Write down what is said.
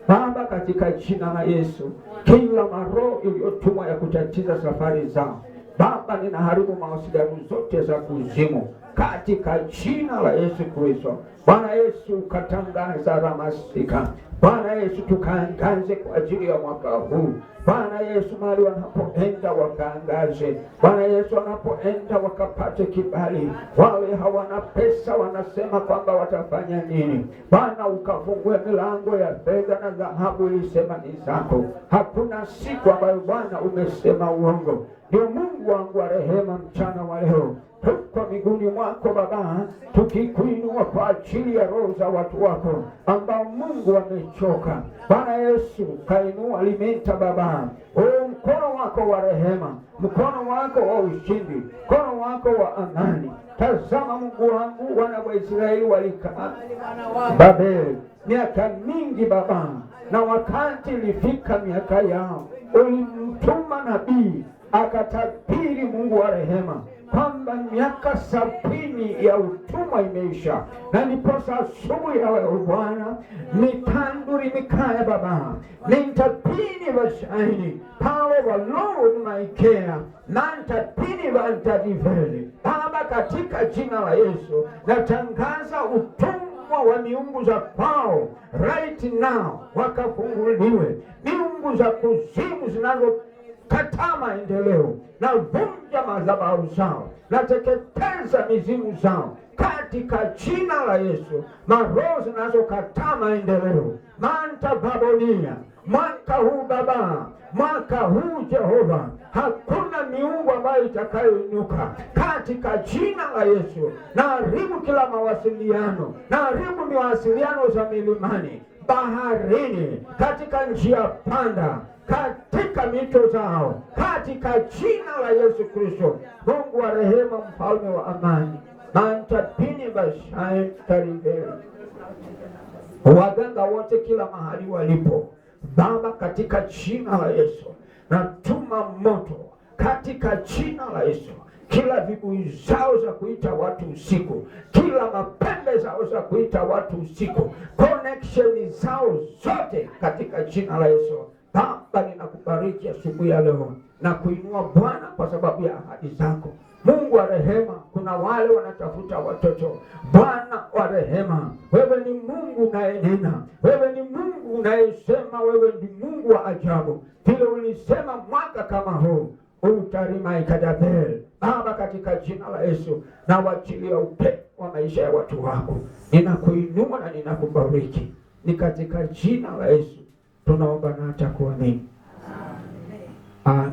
Baba, katika jina la Yesu, kila maroho iliyotumwa ya kutatiza safari zao Baba, ninaharibu mawasiliano zote za kuzimu katika jina la Yesu Kristo. Bwana Yesu, katangaza ramasika. Bwana Yesu, tukaangaze kwa ajili ya mwaka huu. Bwana Yesu, mahali wanapoenda wakaangaze. Bwana Yesu, wanapoenda wakapate kibali. Wale hawana pesa wanasema kwamba watafanya nini? Bwana, ukafungue milango ya fedha na dhahabu, ilisema ni zako. Hakuna siku ambayo Bwana umesema uongo. Ndio Mungu wangu wa rehema, mchana wa leo tuko miguuni mwako Baba, tukikuinua kwa ajili ya roho za watu wako ambao Mungu wamechoka. Bwana Yesu, kainua alimenta Baba, mkono wako wa rehema, mkono wako wa ushindi, mkono wako wa amani. Tazama Mungu wangu, wana wa Israeli walikaa Babeli miaka mingi Baba, na wakati ilifika miaka yao, ulimtuma nabii akatabiri, Mungu wa rehema, kwamba miaka 70 ya utumwa imeisha. Na niposa asubuhi ya leo Bwana, mitanduri mikaya Baba, nintapini vashaini pale walori maikea nantapini vantadiveli Baba, katika jina la Yesu natangaza utumwa wa miungu za kwao right now wakafunguliwe. Miungu za kuzimu zinazo kataa maendeleo, na vunja madhabahu zao, na teketeza mizimu zao katika jina la Yesu. Maroho zinazokataa maendeleo manta babonia mwaka huu Baba, mwaka huu Jehova, hakuna miungu ambayo itakayoinuka katika jina la Yesu. Na haribu kila mawasiliano, na haribu mawasiliano za milimani, baharini, katika njia panda, katika mito zao, katika jina la Yesu Kristo. Mungu wa rehema, mfalme wa amani, mantapini bashai karibeli waganga wote kila mahali walipo Baba, katika jina la Yesu natuma moto katika jina la Yesu. Kila vigui zao za kuita watu usiku, kila mapembe zao za kuita watu usiku, connection zao zote katika jina la Yesu. Baba, ninakubariki asubuhi ya leo na kuinua Bwana kwa sababu ya ahadi zako. Mungu wa rehema, kuna wale wanatafuta watoto. Bwana wa rehema, wewe ni Mungu unayenena, wewe ni Mungu unayesema, wewe ni Mungu wa ajabu. Vile ulisema mwaka kama huu utarima ikadabel Baba, katika jina la Yesu na wachilia upepo wa maisha ya watu wako. Ninakuinua na ninakubariki, ni katika jina la Yesu tunaomba na hata kuamini. Amen.